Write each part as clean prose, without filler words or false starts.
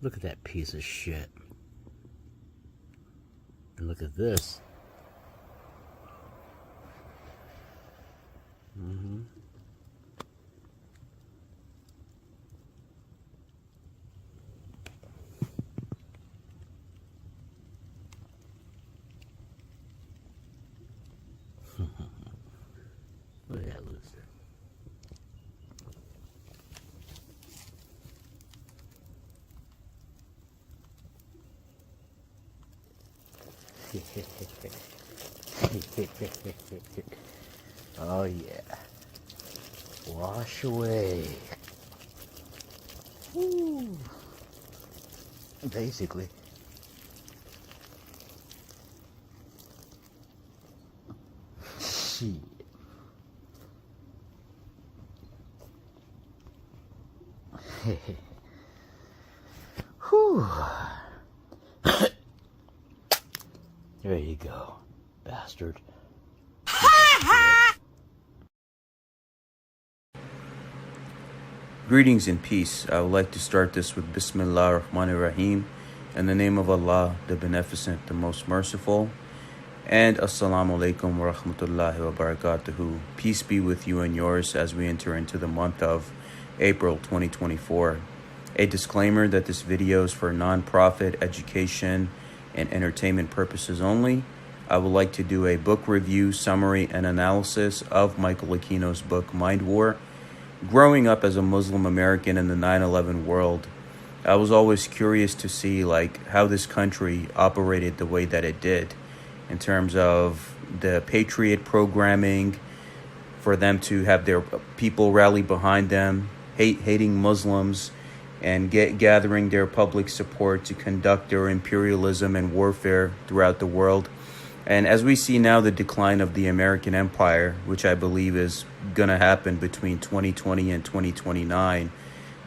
Look at that piece of shit. And look at this. Look at that loser. Oh yeah. Wash away. Woo. Basically. Shit. Whew. There you go, bastard. Greetings and peace. I would like to start this with Bismillah ar-Rahman ar-Rahim, in the name of Allah, the Beneficent, the Most Merciful, and Assalamu alaikum wa rahmatullahi wa barakatuhu. Peace be with you and yours as we enter into the month of April 2024. A disclaimer that this video is for non-profit education and entertainment purposes only. I would like to do a book review, summary, and analysis of Michael Aquino's book, MindWar. Growing up as a Muslim American in the 9/11 world, I was always curious to see how this country operated the way that it did in terms of the Patriot programming, for them to have their people rally behind them, hating Muslims, and gathering their public support to conduct their imperialism and warfare throughout the world. And as we see now, the decline of the American empire, which I believe is going to happen between 2020 and 2029,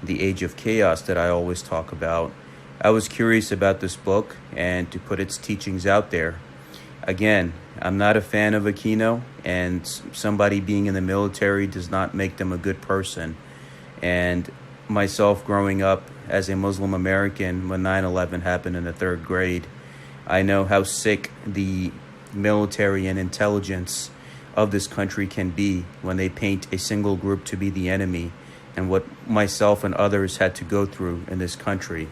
the age of chaos that I always talk about, I was curious about this book and to put its teachings out there. Again, I'm not a fan of Aquino, and somebody being in the military does not make them a good person. And myself growing up as a Muslim American when 9/11 happened in the 3rd grade, I know how sick the military and intelligence of this country can be when they paint a single group to be the enemy, and what myself and others had to go through in this country.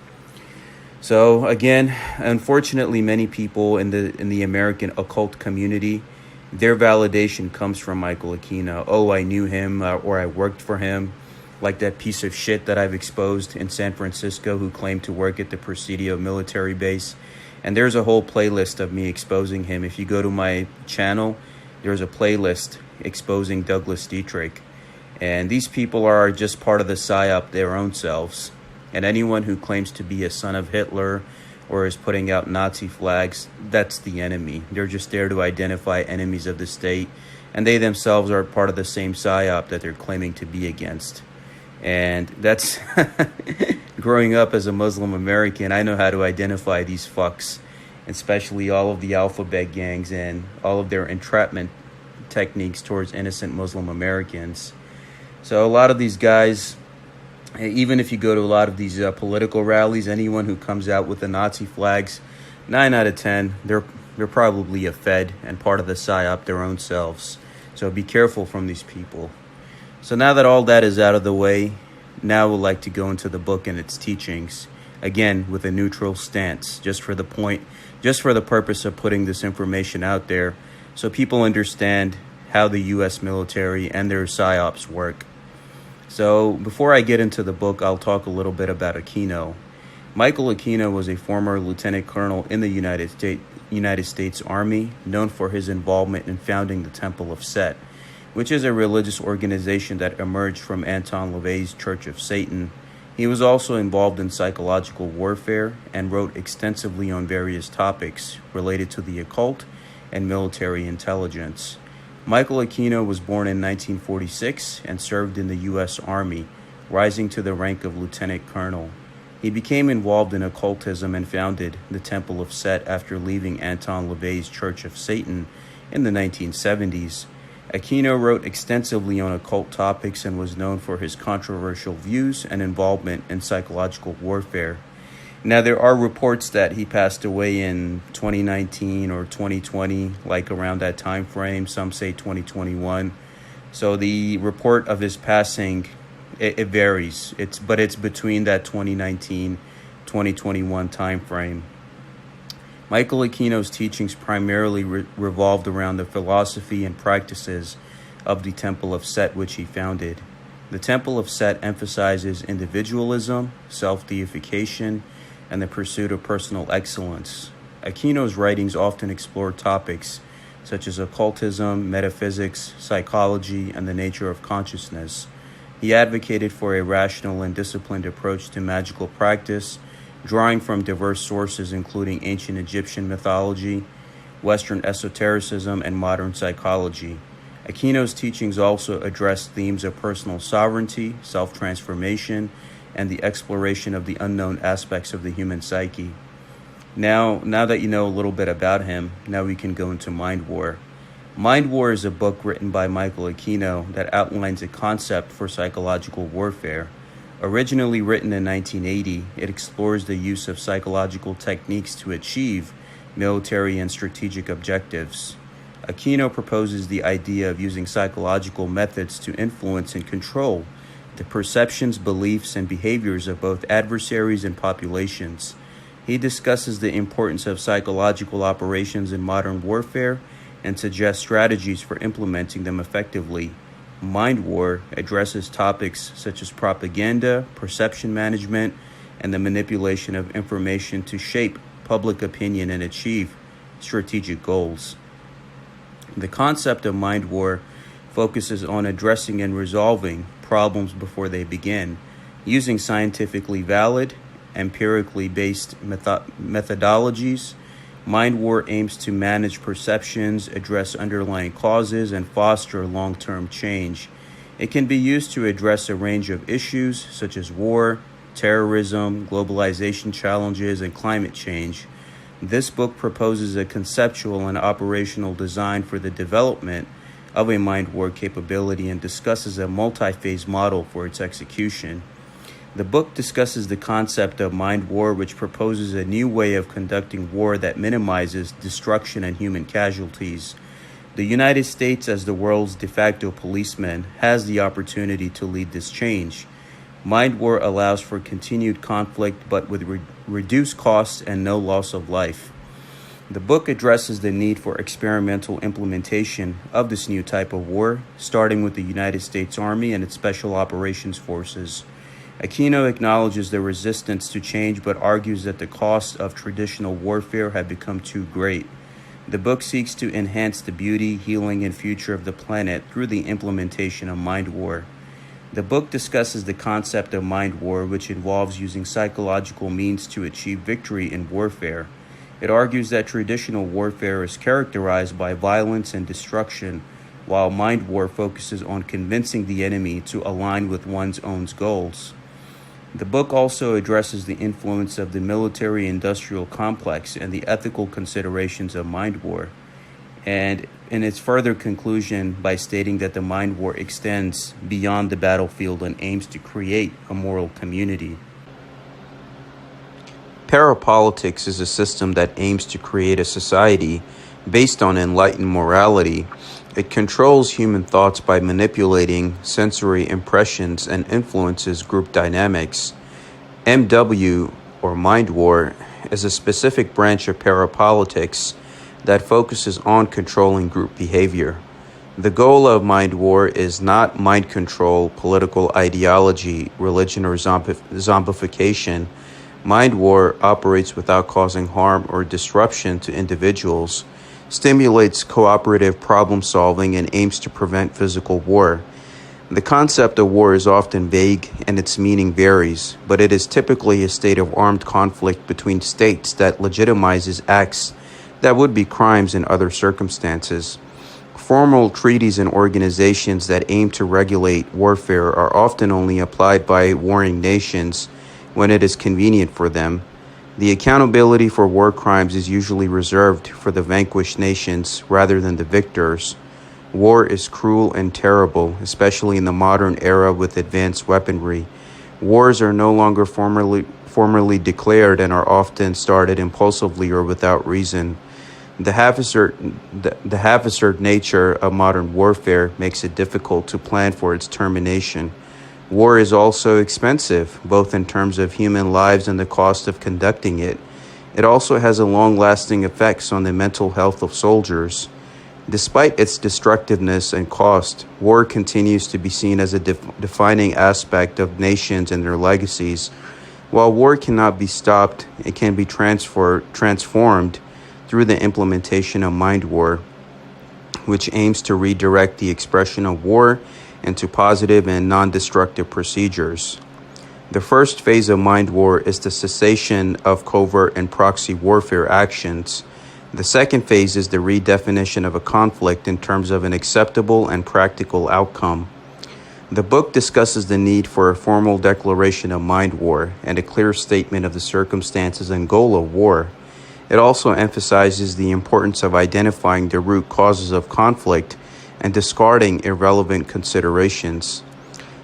So again, unfortunately, many people in the American occult community, their validation comes from Michael Aquino. Oh, I knew him, or I worked for him. Like that piece of shit that I've exposed in San Francisco who claimed to work at the Presidio military base. And there's a whole playlist of me exposing him. If you go to my channel, there's a playlist exposing Douglas Dietrich. And these people are just part of the PSYOP their own selves. And anyone who claims to be a son of Hitler or is putting out Nazi flags, that's the enemy. They're just there to identify enemies of the state. And they themselves are part of the same PSYOP that they're claiming to be against. And that's growing up as a Muslim American, I know how to identify these fucks, especially all of the alphabet gangs and all of their entrapment techniques towards innocent Muslim Americans. So a lot of these guys, even if you go to a lot of these political rallies, anyone who comes out with the Nazi flags, 9 out of 10, they're probably a Fed and part of the PSYOP their own selves. So be careful from these people. So now that all that is out of the way, now I would like to go into the book and its teachings, again with a neutral stance, just for the purpose of putting this information out there so people understand how the U.S. military and their PSYOPs work. So before I get into the book, I'll talk a little bit about Aquino. Michael Aquino was a former lieutenant colonel in the United States Army, known for his involvement in founding the Temple of Set, which is a religious organization that emerged from Anton LaVey's Church of Satan. He was also involved in psychological warfare and wrote extensively on various topics related to the occult and military intelligence. Michael Aquino was born in 1946 and served in the U.S. Army, rising to the rank of lieutenant colonel. He became involved in occultism and founded the Temple of Set after leaving Anton LaVey's Church of Satan in the 1970s. Aquino wrote extensively on occult topics and was known for his controversial views and involvement in psychological warfare. Now, there are reports that he passed away in 2019 or 2020, like around that time frame. Some say 2021. So the report of his passing, it varies. It's between that 2019, 2021 time frame. Michael Aquino's teachings primarily revolved around the philosophy and practices of the Temple of Set, which he founded. The Temple of Set emphasizes individualism, self-deification, and the pursuit of personal excellence. Aquino's writings often explore topics such as occultism, metaphysics, psychology, and the nature of consciousness. He advocated for a rational and disciplined approach to magical practice, drawing from diverse sources including ancient Egyptian mythology, Western esotericism, and modern psychology. Aquino's teachings also address themes of personal sovereignty, self-transformation, and the exploration of the unknown aspects of the human psyche. Now that you know a little bit about him, now we can go into MindWar. MindWar is a book written by Michael Aquino that outlines a concept for psychological warfare. Originally written in 1980, it explores the use of psychological techniques to achieve military and strategic objectives. Aquino proposes the idea of using psychological methods to influence and control the perceptions, beliefs, and behaviors of both adversaries and populations. He discusses the importance of psychological operations in modern warfare and suggests strategies for implementing them effectively. MindWar addresses topics such as propaganda, perception management, and the manipulation of information to shape public opinion and achieve strategic goals. The concept of MindWar focuses on addressing and resolving problems before they begin, using scientifically valid, empirically based methodologies. MindWar aims to manage perceptions, address underlying causes, and foster long-term change. It can be used to address a range of issues such as war, terrorism, globalization challenges, and climate change. This book proposes a conceptual and operational design for the development of a MindWar capability and discusses a multi-phase model for its execution. The book discusses the concept of MindWar, which proposes a new way of conducting war that minimizes destruction and human casualties. The United States, as the world's de facto policeman, has the opportunity to lead this change. MindWar allows for continued conflict, but with reduced costs and no loss of life. The book addresses the need for experimental implementation of this new type of war, starting with the United States Army and its Special Operations Forces. Aquino acknowledges the resistance to change, but argues that the costs of traditional warfare have become too great. The book seeks to enhance the beauty, healing, and future of the planet through the implementation of MindWar. The book discusses the concept of MindWar, which involves using psychological means to achieve victory in warfare. It argues that traditional warfare is characterized by violence and destruction, while MindWar focuses on convincing the enemy to align with one's own goals. The book also addresses the influence of the military-industrial complex and the ethical considerations of MindWar, and in its further conclusion by stating that the MindWar extends beyond the battlefield and aims to create a moral community. Parapolitics is a system that aims to create a society based on enlightened morality. It controls human thoughts by manipulating sensory impressions and influences group dynamics. MW, or MindWar, is a specific branch of parapolitics that focuses on controlling group behavior. The goal of MindWar is not mind control, political ideology, religion, or zombification. MindWar operates without causing harm or disruption to individuals, stimulates cooperative problem solving, and aims to prevent physical war. The concept of war is often vague and its meaning varies, but it is typically a state of armed conflict between states that legitimizes acts that would be crimes in other circumstances. Formal treaties and organizations that aim to regulate warfare are often only applied by warring nations when it is convenient for them. The accountability for war crimes is usually reserved for the vanquished nations rather than the victors. War is cruel and terrible, especially in the modern era with advanced weaponry. Wars are no longer formally declared and are often started impulsively or without reason. The haphazard nature of modern warfare makes it difficult to plan for its termination. War is also expensive, both in terms of human lives and the cost of conducting it. It also has a long-lasting effects on the mental health of soldiers. Despite its destructiveness and cost, war continues to be seen as a defining aspect of nations and their legacies. While war cannot be stopped, it can be transformed through the implementation of MindWar, which aims to redirect the expression of war into positive and non-destructive procedures. The first phase of MindWar is the cessation of covert and proxy warfare actions. The second phase is the redefinition of a conflict in terms of an acceptable and practical outcome. The book discusses the need for a formal declaration of MindWar and a clear statement of the circumstances and goal of war. It also emphasizes the importance of identifying the root causes of conflict and discarding irrelevant considerations.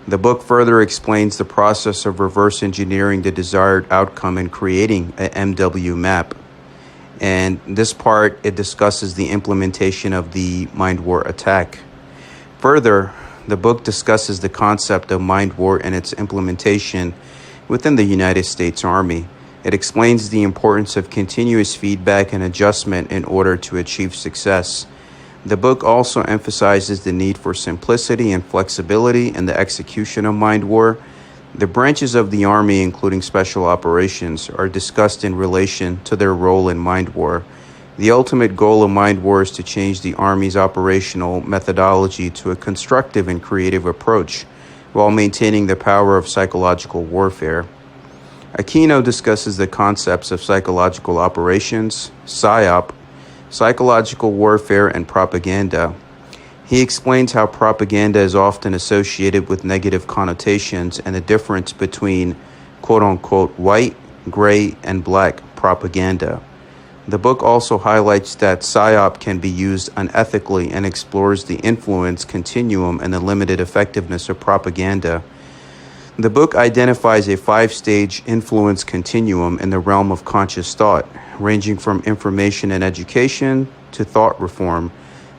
The book further explains the process of reverse engineering the desired outcome and creating an MW map. And this part, it discusses the implementation of the MindWar attack. Further, the book discusses the concept of MindWar and its implementation within the United States Army. It explains the importance of continuous feedback and adjustment in order to achieve success. The book also emphasizes the need for simplicity and flexibility in the execution of MindWar. The branches of the Army, including special operations, are discussed in relation to their role in MindWar. The ultimate goal of MindWar is to change the Army's operational methodology to a constructive and creative approach while maintaining the power of psychological warfare. Aquino discusses the concepts of psychological operations, PSYOP, psychological warfare, and propaganda. He explains how propaganda is often associated with negative connotations and the difference between quote-unquote white, gray, and black propaganda. The book also highlights that PSYOP can be used unethically and explores the influence continuum and the limited effectiveness of propaganda. The book identifies a 5-stage influence continuum in the realm of conscious thought, ranging from information and education to thought reform.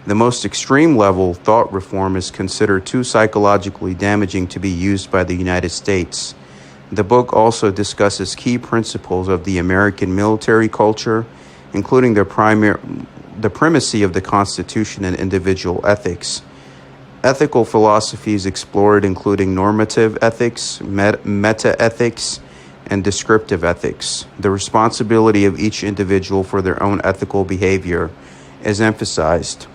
The most extreme level, thought reform, is considered too psychologically damaging to be used by the United States. The book also discusses key principles of the American military culture, including the primacy of the Constitution and individual ethics. Ethical philosophies explored including normative ethics, meta-ethics, and descriptive ethics. The responsibility of each individual for their own ethical behavior is emphasized.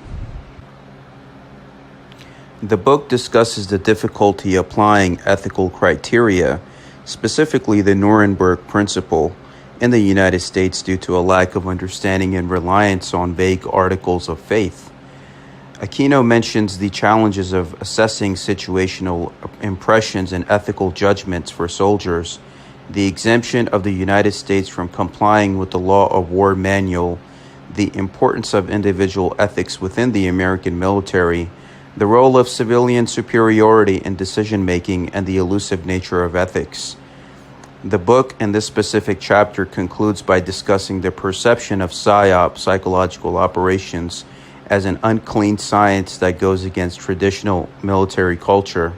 The book discusses the difficulty applying ethical criteria, specifically the Nuremberg Principle, in the United States due to a lack of understanding and reliance on vague articles of faith. Aquino mentions the challenges of assessing situational impressions and ethical judgments for soldiers, the exemption of the United States from complying with the Law of War Manual, the importance of individual ethics within the American military, the role of civilian superiority in decision-making, and the elusive nature of ethics. The book in this specific chapter concludes by discussing the perception of PSYOP, psychological operations, as an unclean science that goes against traditional military culture.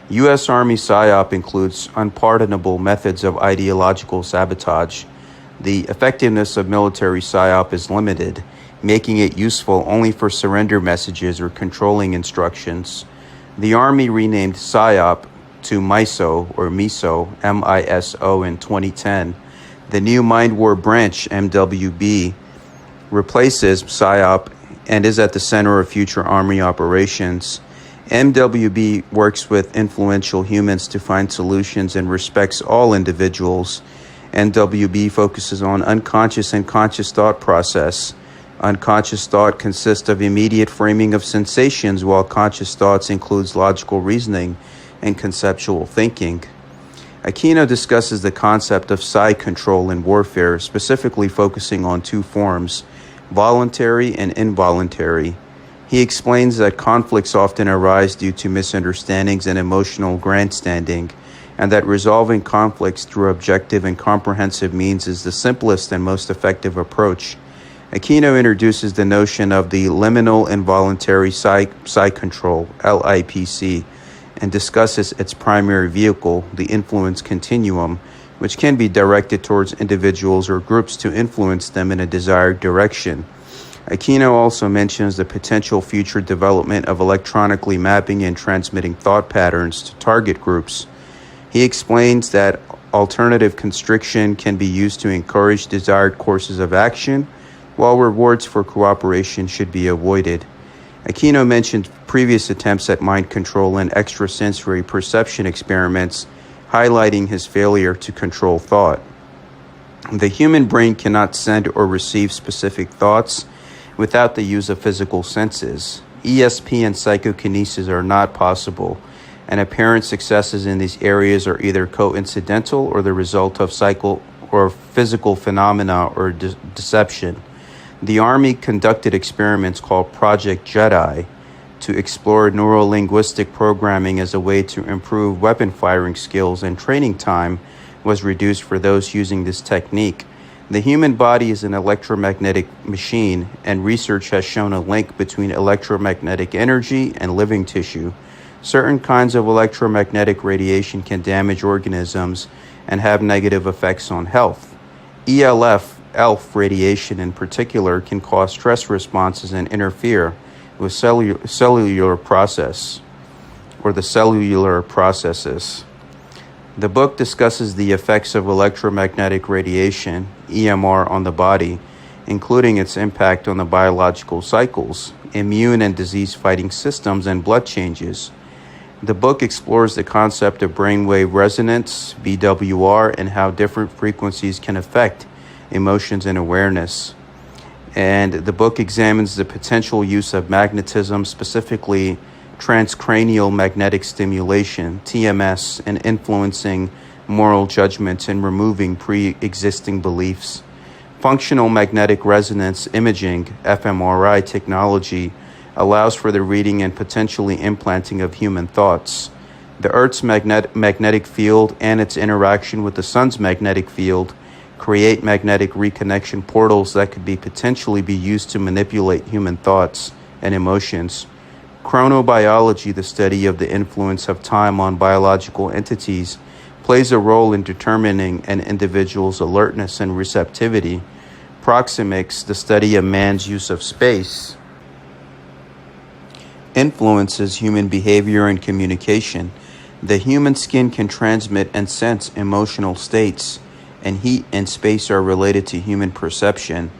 U.S. Army PSYOP includes unpardonable methods of ideological sabotage. The effectiveness of military PSYOP is limited, making it useful only for surrender messages or controlling instructions. The Army renamed PSYOP to MISO, M-I-S-O, in 2010. The new MindWar branch, MWB, replaces PSYOP and is at the center of future Army operations. MWB works with influential humans to find solutions and respects all individuals. MWB focuses on unconscious and conscious thought process. Unconscious thought consists of immediate framing of sensations, while conscious thoughts includes logical reasoning and conceptual thinking. Aquino discusses the concept of psy-control in warfare, specifically focusing on two forms, voluntary and involuntary. He explains that conflicts often arise due to misunderstandings and emotional grandstanding, and that resolving conflicts through objective and comprehensive means is the simplest and most effective approach. Aquino introduces the notion of the liminal involuntary psych-control, LIPC, and discusses its primary vehicle, the influence continuum, which can be directed towards individuals or groups to influence them in a desired direction. Aquino also mentions the potential future development of electronically mapping and transmitting thought patterns to target groups. He explains that alternative constriction can be used to encourage desired courses of action, while rewards for cooperation should be avoided. Aquino mentioned previous attempts at mind control and extrasensory perception experiments, highlighting his failure to control thought. The human brain cannot send or receive specific thoughts without the use of physical senses. ESP and psychokinesis are not possible, and apparent successes in these areas are either coincidental or the result of psycho or physical phenomena or deception. The Army conducted experiments called Project Jedi to explore neurolinguistic programming as a way to improve weapon firing skills, and training time was reduced for those using this technique. The human body is an electromagnetic machine, and research has shown a link between electromagnetic energy and living tissue. Certain kinds of electromagnetic radiation can damage organisms and have negative effects on health. ELF radiation in particular can cause stress responses and interfere with cellular processes. The book discusses the effects of electromagnetic radiation, EMR, on the body, including its impact on the biological cycles, immune and disease-fighting systems, and blood changes. The book explores the concept of brainwave resonance, BWR, and how different frequencies can affect emotions and awareness. And the book examines the potential use of magnetism, specifically transcranial magnetic stimulation, TMS, in influencing moral judgments and removing pre-existing beliefs. Functional magnetic resonance imaging, fMRI technology, allows for the reading and potentially implanting of human thoughts. The Earth's magnetic field and its interaction with the sun's magnetic field create magnetic reconnection portals that could potentially be used to manipulate human thoughts and emotions. Chronobiology, the study of the influence of time on biological entities, plays a role in determining an individual's alertness and receptivity. Proxemics, the study of man's use of space, influences human behavior and communication. The human skin can transmit and sense emotional states, and heat and space are related to human perception.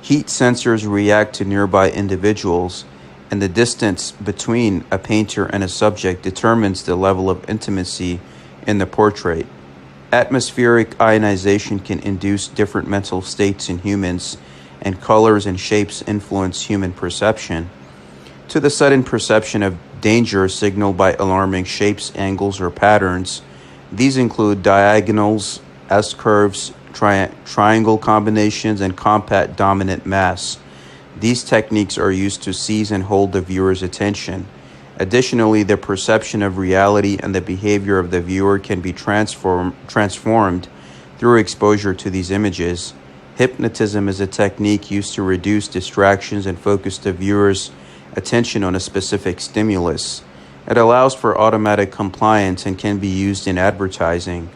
Heat sensors react to nearby individuals, and the distance between a painter and a subject determines the level of intimacy in the portrait. Atmospheric ionization can induce different mental states in humans, and colors and shapes influence human perception. To the sudden perception of danger signaled by alarming shapes, angles, or patterns. These include diagonals, S-curves, triangle combinations, and compact dominant mass. These techniques are used to seize and hold the viewer's attention. Additionally, the perception of reality and the behavior of the viewer can be transformed through exposure to these images. Hypnotism is a technique used to reduce distractions and focus the viewer's attention on a specific stimulus. It allows for automatic compliance and can be used in advertising.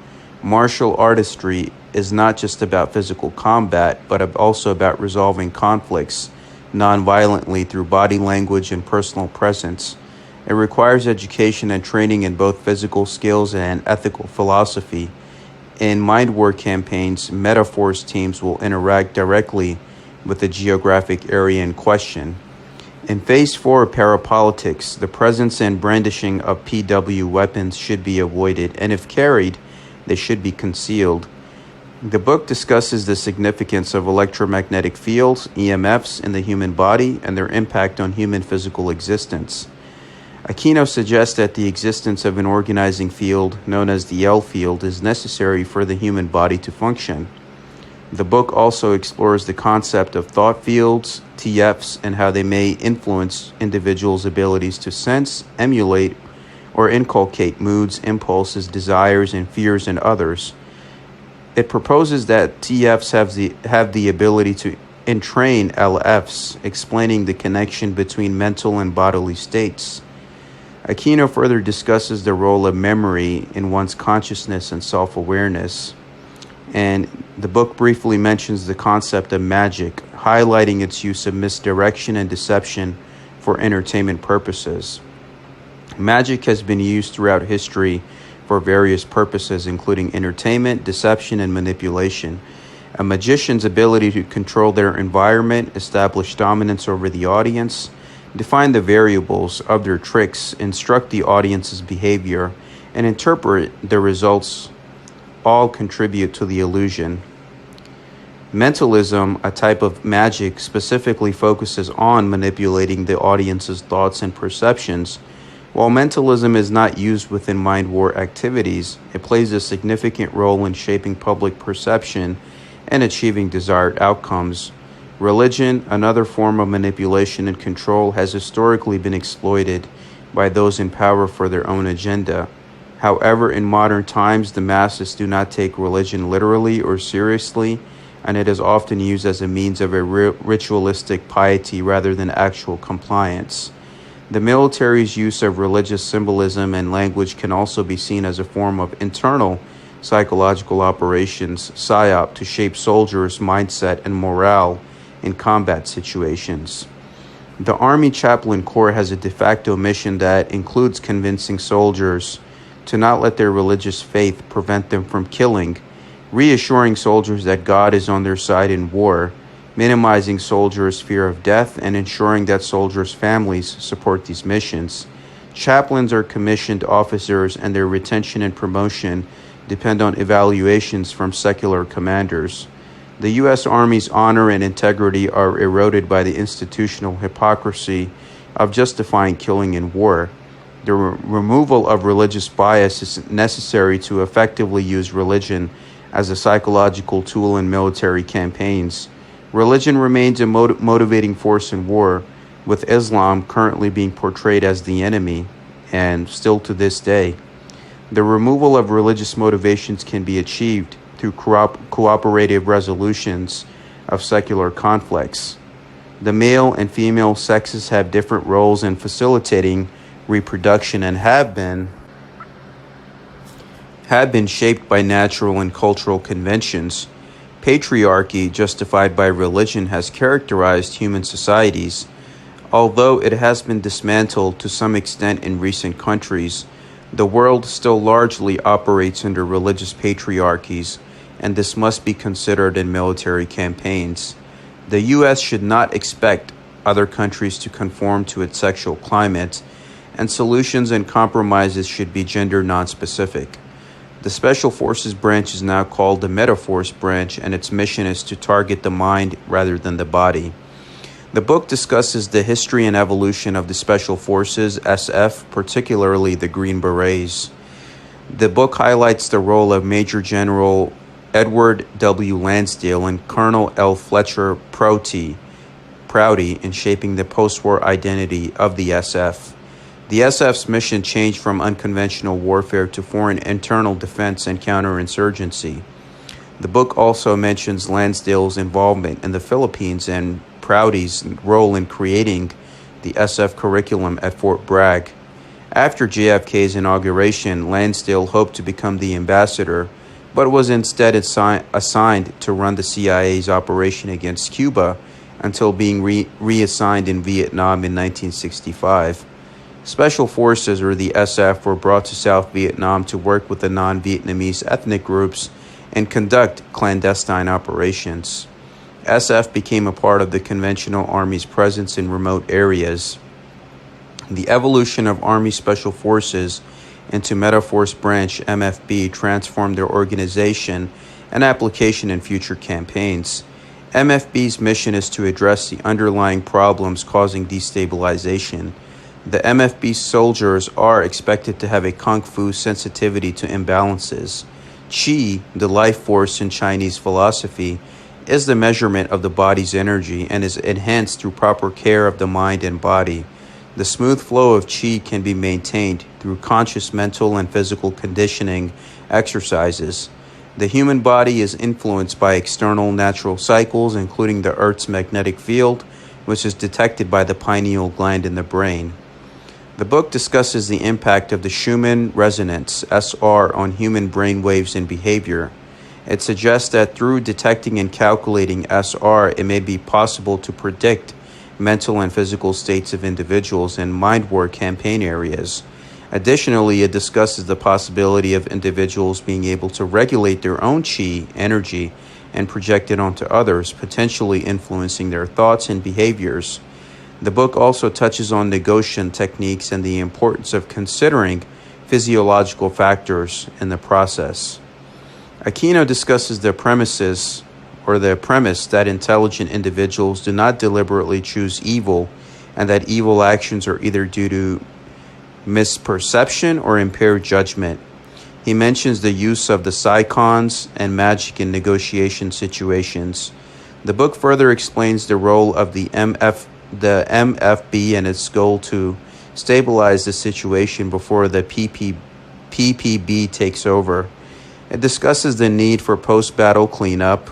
Martial artistry is not just about physical combat, but also about resolving conflicts non-violently through body language and personal presence. It requires education and training in both physical skills and ethical philosophy. In MindWar campaigns, Metaforce teams will interact directly with the geographic area in question. In Phase 4 of parapolitics, the presence and brandishing of PW weapons should be avoided, and if carried, they should be concealed. The book discusses the significance of electromagnetic fields, EMFs, in the human body and their impact on human physical existence. Aquino suggests that the existence of an organizing field, known as the L field, is necessary for the human body to function. The book also explores the concept of thought fields, TFs, and how they may influence individuals' abilities to sense, emulate, or inculcate moods, impulses, desires, and fears in others. It proposes that TFs have the ability to entrain LFs, explaining the connection between mental and bodily states. Aquino further discusses the role of memory in one's consciousness and self-awareness, and the book briefly mentions the concept of magic, highlighting its use of misdirection and deception for entertainment purposes. Magic has been used throughout history for various purposes, including entertainment, deception, and manipulation. A magician's ability to control their environment, establish dominance over the audience, define the variables of their tricks, instruct the audience's behavior, and interpret the results all contribute to the illusion. Mentalism, a type of magic, specifically focuses on manipulating the audience's thoughts and perceptions. While mentalism is not used within MindWar activities, it plays a significant role in shaping public perception and achieving desired outcomes. Religion, another form of manipulation and control, has historically been exploited by those in power for their own agenda. However, in modern times, the masses do not take religion literally or seriously, and it is often used as a means of a ritualistic piety rather than actual compliance. The military's use of religious symbolism and language can also be seen as a form of internal psychological operations, PSYOP, to shape soldiers' mindset and morale in combat situations. The Army Chaplain Corps has a de facto mission that includes convincing soldiers to not let their religious faith prevent them from killing, reassuring soldiers that God is on their side in war, minimizing soldiers' fear of death, and ensuring that soldiers' families support these missions. Chaplains are commissioned officers, and their retention and promotion depend on evaluations from secular commanders. The U.S. Army's honor and integrity are eroded by the institutional hypocrisy of justifying killing in war. The removal of religious bias is necessary to effectively use religion as a psychological tool in military campaigns. Religion remains a motivating force in war, with Islam currently being portrayed as the enemy, and still to this day. The removal of religious motivations can be achieved through cooperative resolutions of secular conflicts. The male and female sexes have different roles in facilitating reproduction and have been shaped by natural and cultural conventions. Patriarchy, justified by religion, has characterized human societies. Although it has been dismantled to some extent in recent countries, the world still largely operates under religious patriarchies, and this must be considered in military campaigns. The U.S. should not expect other countries to conform to its sexual climate, and solutions and compromises should be gender nonspecific. The Special Forces branch is now called the Metaforce branch, and its mission is to target the mind rather than the body. The book discusses the history and evolution of the Special Forces, SF, particularly the Green Berets. The book highlights the role of Major General Edward W. Lansdale and Colonel L. Fletcher Prouty in shaping the post-war identity of the SF. The SF's mission changed from unconventional warfare to foreign internal defense and counterinsurgency. The book also mentions Lansdale's involvement in the Philippines and Prouty's role in creating the SF curriculum at Fort Bragg. After JFK's inauguration, Lansdale hoped to become the ambassador, but was instead assigned to run the CIA's operation against Cuba until being reassigned in Vietnam in 1965. Special Forces, or the SF, were brought to South Vietnam to work with the non-Vietnamese ethnic groups and conduct clandestine operations. SF became a part of the conventional Army's presence in remote areas. The evolution of Army Special Forces into Metaforce Branch MFB transformed their organization and application in future campaigns. MFB's mission is to address the underlying problems causing destabilization. The MFB soldiers are expected to have a kung fu sensitivity to imbalances. Qi, the life force in Chinese philosophy, is the measurement of the body's energy and is enhanced through proper care of the mind and body. The smooth flow of qi can be maintained through conscious mental and physical conditioning exercises. The human body is influenced by external natural cycles, including the Earth's magnetic field, which is detected by the pineal gland in the brain. The book discusses the impact of the Schumann resonance, SR, on human brain waves and behavior. It suggests that through detecting and calculating SR, it may be possible to predict mental and physical states of individuals in MindWar campaign areas. Additionally, it discusses the possibility of individuals being able to regulate their own qi, energy, and project it onto others, potentially influencing their thoughts and behaviors. The book also touches on negation techniques and the importance of considering physiological factors in the process. Aquino discusses the premise that intelligent individuals do not deliberately choose evil, and that evil actions are either due to misperception or impaired judgment. He mentions the use of the psychons and magic in negotiation situations. The book further explains the role of the MFB and its goal to stabilize the situation before the PPB takes over. It discusses the need for post-battle cleanup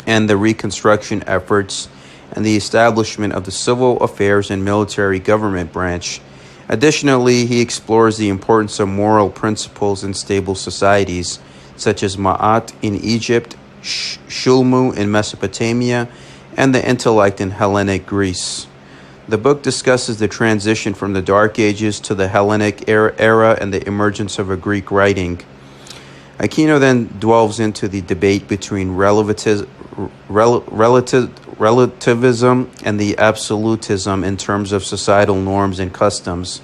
and the reconstruction efforts and the establishment of the civil affairs and military government branch. Additionally, he explores the importance of moral principles in stable societies, such as Ma'at in Egypt, Shulmu in Mesopotamia, and the intellect in Hellenic Greece. The book discusses the transition from the Dark Ages to the Hellenic era and the emergence of a Greek writing. Aquino then delves into the debate between relativism and the absolutism in terms of societal norms and customs.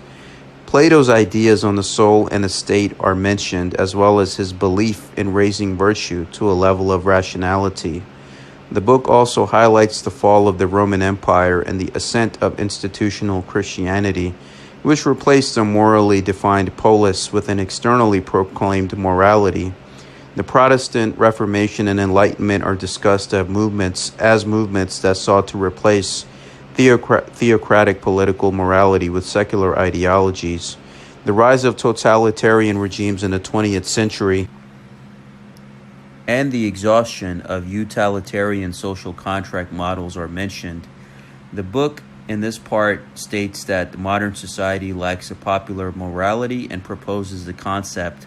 Plato's ideas on the soul and the state are mentioned, as well as his belief in raising virtue to a level of rationality. The book also highlights the fall of the Roman Empire and the ascent of institutional Christianity, which replaced a morally defined polis with an externally proclaimed morality. The Protestant Reformation and Enlightenment are discussed as movements that sought to replace theocratic political morality with secular ideologies. The rise of totalitarian regimes in the 20th century and the exhaustion of utilitarian social contract models are mentioned. The book in this part states that modern society lacks a popular morality and proposes the concept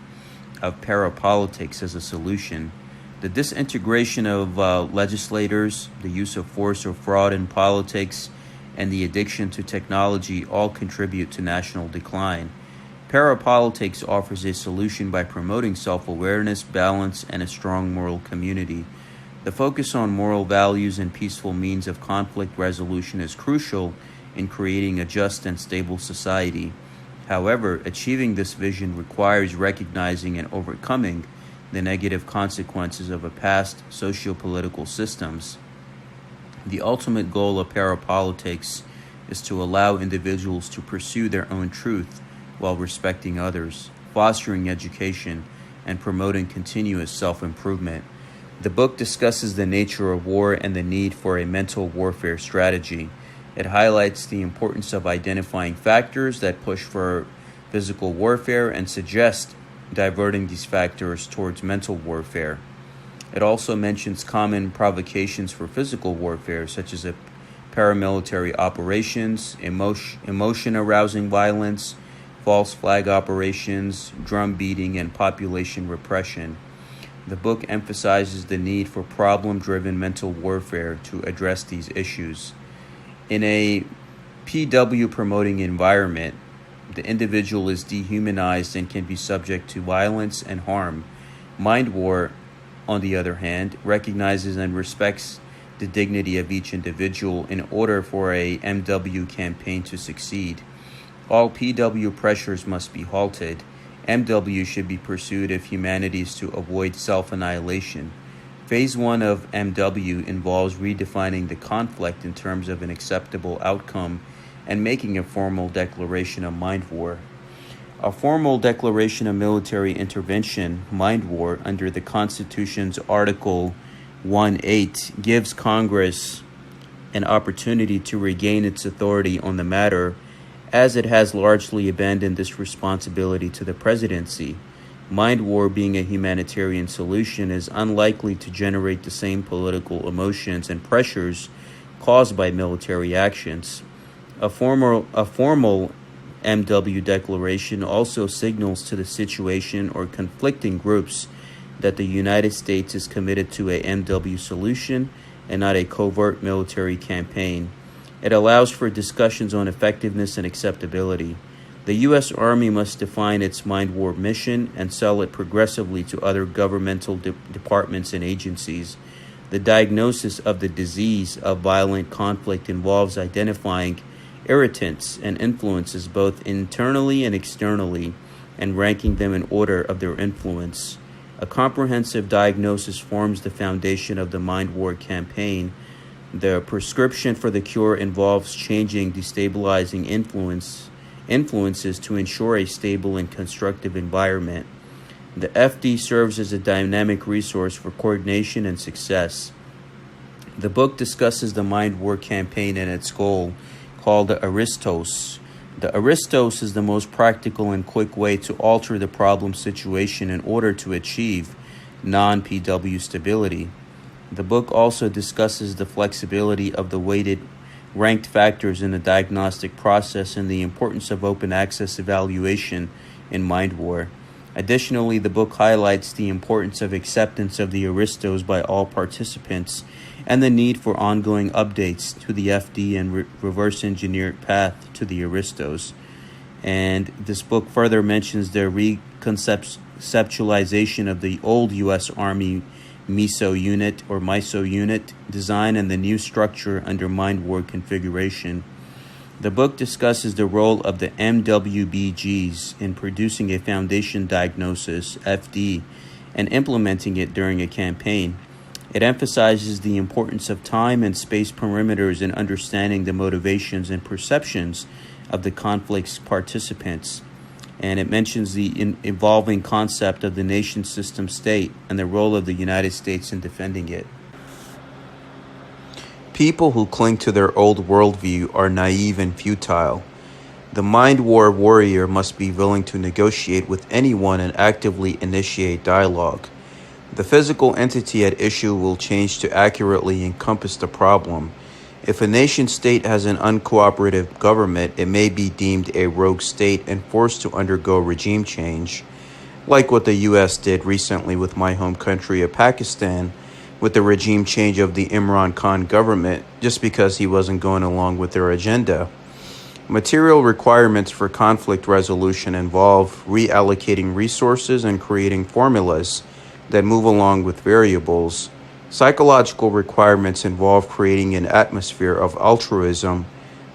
of parapolitics as a solution. The disintegration of legislators, the use of force or fraud in politics, and the addiction to technology all contribute to national decline. Parapolitics offers a solution by promoting self-awareness, balance, and a strong moral community. The focus on moral values and peaceful means of conflict resolution is crucial in creating a just and stable society. However, achieving this vision requires recognizing and overcoming the negative consequences of a past socio-political systems. The ultimate goal of parapolitics is to allow individuals to pursue their own truth while respecting others, fostering education, and promoting continuous self-improvement. The book discusses the nature of war and the need for a mental warfare strategy. It highlights the importance of identifying factors that push for physical warfare and suggests diverting these factors towards mental warfare. It also mentions common provocations for physical warfare, such as paramilitary operations, emotion-arousing violence, false flag operations, drum beating, and population repression. The book emphasizes the need for problem-driven mental warfare to address these issues. In a PW-promoting environment, the individual is dehumanized and can be subject to violence and harm. MindWar, on the other hand, recognizes and respects the dignity of each individual in order for a MW campaign to succeed. All PW pressures must be halted. MW should be pursued if humanity is to avoid self-annihilation. Phase 1 of MW involves redefining the conflict in terms of an acceptable outcome and making a formal declaration of MindWar. A formal declaration of military intervention, MindWar, under the Constitution's Article 1.8 gives Congress an opportunity to regain its authority on the matter as it has largely abandoned this responsibility to the presidency. MindWar, being a humanitarian solution, is unlikely to generate the same political emotions and pressures caused by military actions. A formal MW declaration also signals to the situation or conflicting groups that the United States is committed to a MW solution and not a covert military campaign. It allows for discussions on effectiveness and acceptability. The U.S. Army must define its MindWar mission and sell it progressively to other governmental departments and agencies. The diagnosis of the disease of violent conflict involves identifying irritants and influences both internally and externally and ranking them in order of their influence. A comprehensive diagnosis forms the foundation of the MindWar campaign. The prescription for the cure involves changing destabilizing influences to ensure a stable and constructive environment. The FD serves as a dynamic resource for coordination and success. The book discusses the MindWar campaign and its goal, called the Aristos. The Aristos is the most practical and quick way to alter the problem situation in order to achieve non-PW stability. The book also discusses the flexibility of the weighted ranked factors in the diagnostic process and the importance of open access evaluation in MindWar. Additionally, the book highlights the importance of acceptance of the Aristos by all participants and the need for ongoing updates to the FD and reverse engineered path to the Aristos. And this book further mentions the reconceptualization of the old U.S. Army MISO unit design and the new structure under MindWar configuration. The book discusses the role of the MWBGs in producing a foundation diagnosis, FD, and implementing it during a campaign. It emphasizes the importance of time and space perimeters in understanding the motivations and perceptions of the conflict's participants. And it mentions the evolving concept of the nation system state and the role of the United States in defending it. People who cling to their old worldview are naive and futile. The MindWar warrior must be willing to negotiate with anyone and actively initiate dialogue. The physical entity at issue will change to accurately encompass the problem. If a nation-state has an uncooperative government, it may be deemed a rogue state and forced to undergo regime change, like what the U.S. did recently with my home country of Pakistan, with the regime change of the Imran Khan government, just because he wasn't going along with their agenda. Material requirements for conflict resolution involve reallocating resources and creating formulas that move along with variables. Psychological requirements involve creating an atmosphere of altruism.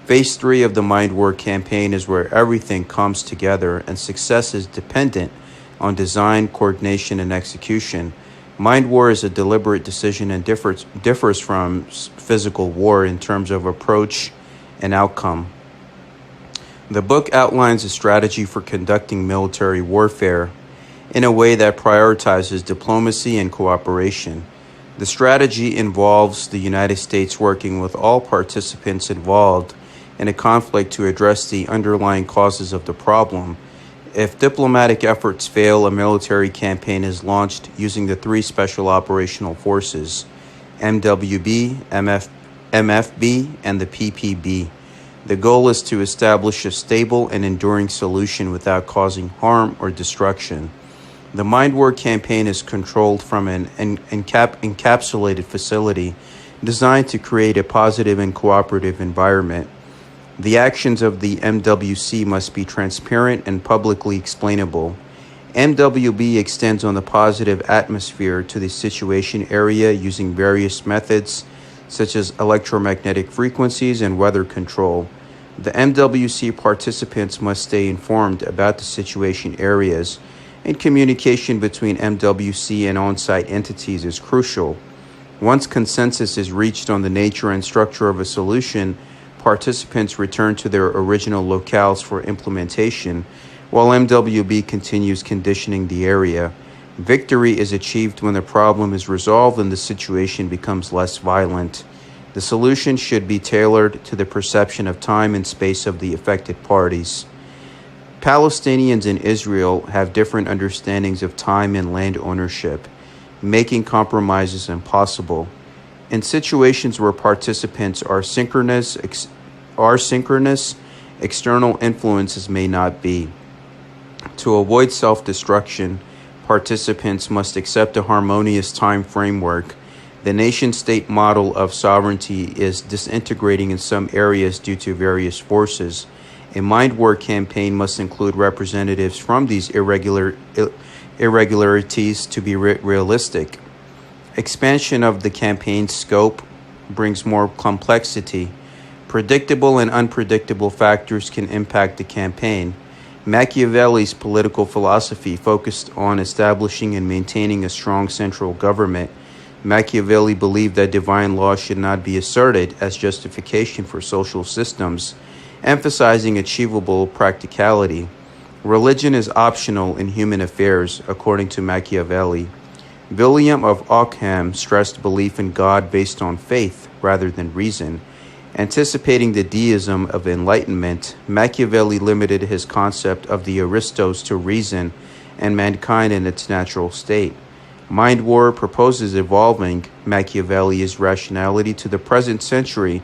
Phase 3 of the MindWar campaign is where everything comes together and success is dependent on design, coordination, and execution. MindWar is a deliberate decision and differs from physical war in terms of approach and outcome. The book outlines a strategy for conducting military warfare in a way that prioritizes diplomacy and cooperation. The strategy involves the United States working with all participants involved in a conflict to address the underlying causes of the problem. If diplomatic efforts fail, a military campaign is launched using the 3 special operational forces, MWB, MFB, and the PPB. The goal is to establish a stable and enduring solution without causing harm or destruction. The MindWar campaign is controlled from an encapsulated facility designed to create a positive and cooperative environment. The actions of the MWC must be transparent and publicly explainable. MWB extends on the positive atmosphere to the situation area using various methods such as electromagnetic frequencies and weather control. The MWC participants must stay informed about the situation areas, and communication between MWC and on-site entities is crucial. Once consensus is reached on the nature and structure of a solution, participants return to their original locales for implementation, while MWB continues conditioning the area. Victory is achieved when the problem is resolved and the situation becomes less violent. The solution should be tailored to the perception of time and space of the affected parties. Palestinians in Israel have different understandings of time and land ownership, making compromises impossible. In situations where participants are synchronous, external influences may not be. To avoid self-destruction, participants must accept a harmonious time framework. The nation-state model of sovereignty is disintegrating in some areas due to various forces. A MindWar campaign must include representatives from these irregularities to be realistic. Expansion of the campaign's scope brings more complexity. Predictable and unpredictable factors can impact the campaign. Machiavelli's political philosophy focused on establishing and maintaining a strong central government. Machiavelli believed that divine law should not be asserted as justification for social systems, emphasizing achievable practicality. Religion is optional in human affairs, according to Machiavelli. William of Ockham stressed belief in God based on faith rather than reason. Anticipating the deism of enlightenment, Machiavelli limited his concept of the aristos to reason and mankind in its natural state. MindWar proposes evolving Machiavelli's rationality to the present century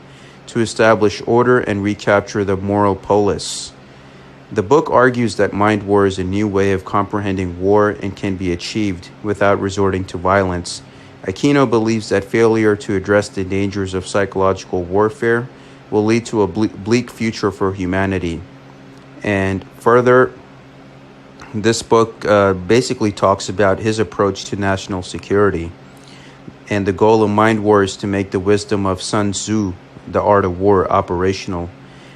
to establish order and recapture the moral polis. The book argues that MindWar is a new way of comprehending war and can be achieved without resorting to violence. Aquino believes that failure to address the dangers of psychological warfare will lead to a bleak future for humanity. And further, this book basically talks about his approach to national security. And the goal of MindWar is to make the wisdom of Sun Tzu, the art of war, operational.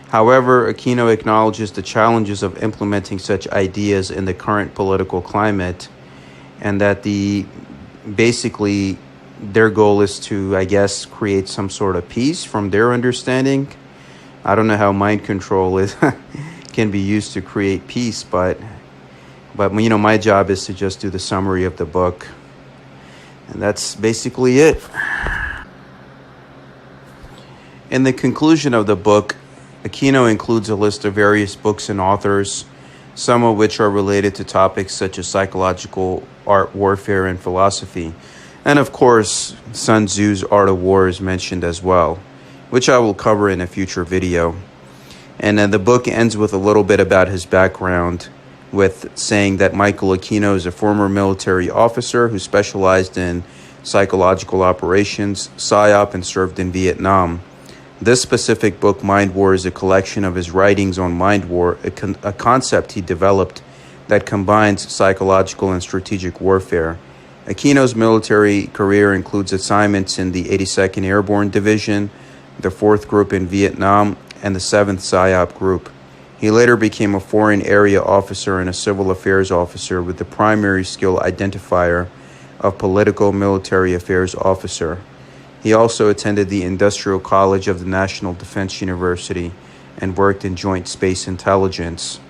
However, Aquino acknowledges the challenges of implementing such ideas in the current political climate, and that basically their goal is to, I guess, create some sort of peace from their understanding. I don't know how mind control can be used to create peace, but my job is to just do the summary of the book, and that's basically it. In the conclusion of the book, Aquino includes a list of various books and authors, some of which are related to topics such as psychological art, warfare, and philosophy. And of course, Sun Tzu's Art of War is mentioned as well, which I will cover in a future video. And then the book ends with a little bit about his background, with saying that Michael Aquino is a former military officer who specialized in psychological operations, PSYOP, and served in Vietnam. This specific book, MindWar, is a collection of his writings on MindWar, a concept he developed that combines psychological and strategic warfare. Aquino's military career includes assignments in the 82nd Airborne Division, the 4th Group in Vietnam, and the 7th PSYOP Group. He later became a foreign area officer and a civil affairs officer with the primary skill identifier of political military affairs officer. He also attended the Industrial College of the National Defense University and worked in Joint Space Intelligence.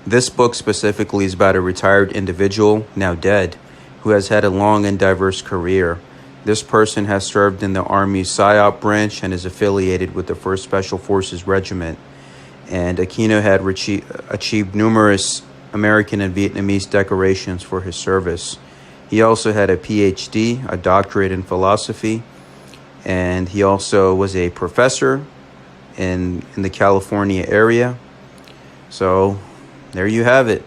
This book specifically is about a retired individual, now dead, who has had a long and diverse career. This person has served in the Army's PSYOP branch and is affiliated with the 1st Special Forces Regiment. And Aquino had achieved numerous American and Vietnamese decorations for his service. He also had a PhD, a doctorate in philosophy, and he also was a professor in the California area. So there you have it.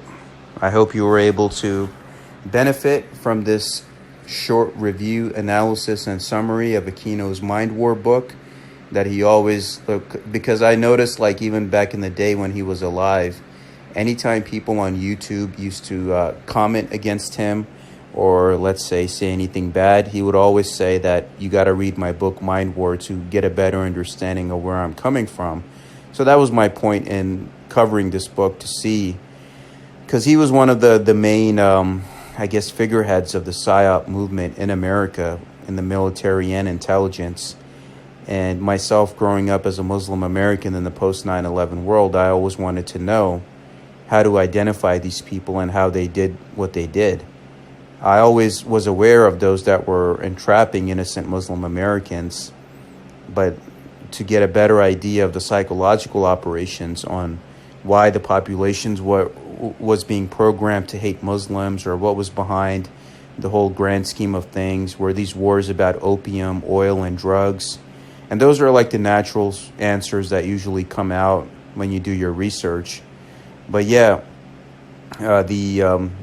I hope you were able to benefit from this short review, analysis, and summary of Aquino's MindWar book that he always, because I noticed, like, even back in the day when he was alive, anytime people on YouTube used to comment against him, or let's say anything bad, he would always say that you got to read my book MindWar to get a better understanding of where I'm coming from. So that was my point in covering this book, to see, because he was one of the main, I guess, figureheads of the PSYOP movement in America, in the military and intelligence. And myself, growing up as a Muslim American in the post 9/11 world, I always wanted to know how to identify these people and how they did what they did. I always was aware of those that were entrapping innocent Muslim Americans, but to get a better idea of the psychological operations on why the populations was being programmed to hate Muslims, or what was behind the whole grand scheme of things. Were these wars about opium, oil, and drugs? And those are like the natural answers that usually come out when you do your research. But yeah,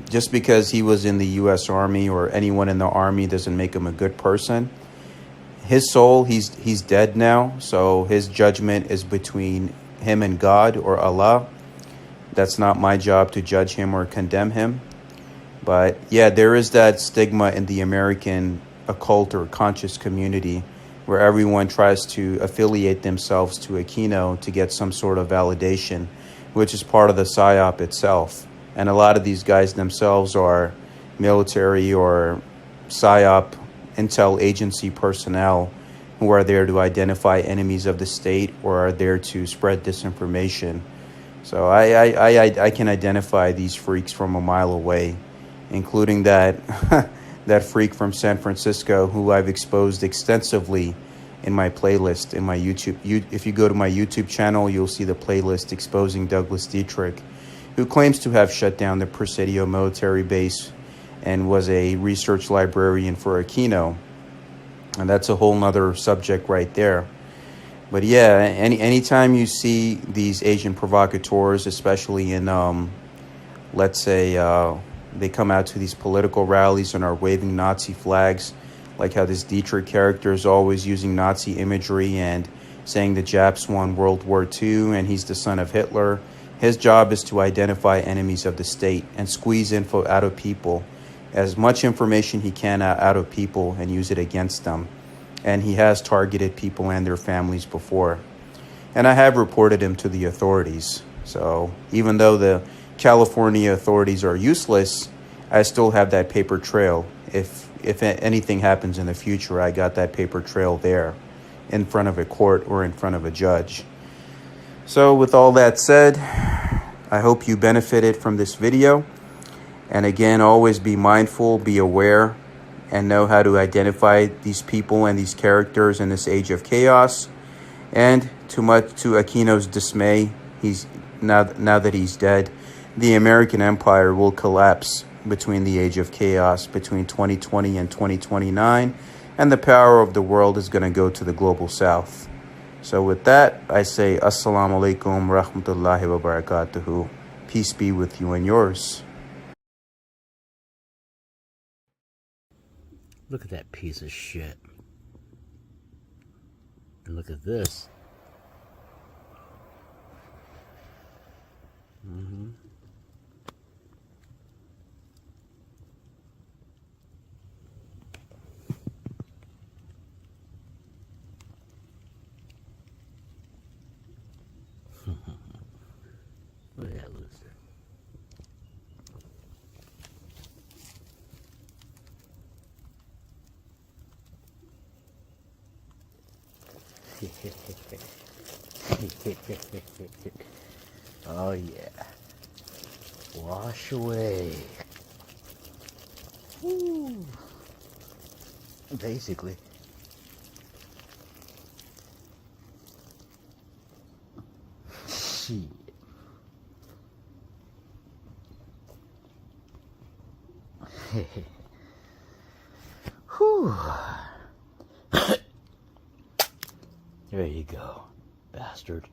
just because he was in the U.S. Army or anyone in the Army doesn't make him a good person. His soul, he's dead now, so his judgment is between him and God or Allah. That's not my job to judge him or condemn him. But yeah, there is that stigma in the American occult or conscious community where everyone tries to affiliate themselves to Aquino to get some sort of validation, which is part of the PSYOP itself. And a lot of these guys themselves are military or PSYOP intel agency personnel who are there to identify enemies of the state or are there to spread disinformation. So I can identify these freaks from a mile away, including that that freak from San Francisco who I've exposed extensively in my playlist in my YouTube. If you go to my YouTube channel, you'll see the playlist exposing Douglas Dietrich, who claims to have shut down the Presidio military base and was a research librarian for Aquino. And that's a whole nother subject right there. But yeah, anytime you see these Asian provocateurs, especially in, let's say, they come out to these political rallies and are waving Nazi flags, like how this Dietrich character is always using Nazi imagery and saying the Japs won World War II and he's the son of Hitler. His job is to identify enemies of the state and squeeze info out of people, as much information he can out of people, and use it against them. And he has targeted people and their families before. And I have reported him to the authorities. So even though the California authorities are useless, I still have that paper trail. If anything happens in the future, I got that paper trail there in front of a court or in front of a judge. So with all that said, I hope you benefited from this video. And again, always be mindful, be aware, and know how to identify these people and these characters in this age of chaos. And to Aquino's dismay, he's now that he's dead, the American empire will collapse between the age of chaos, between 2020 and 2029, and the power of the world is going to go to the global south. So with that, I say Assalamu alaikum rahmatullahi wa barakatuhu. Peace be with you and yours. Look at that piece of shit. And look at this. Look at that loser. Oh yeah. Wash away. Woo. Basically. Shit. Whew. There you go, bastard.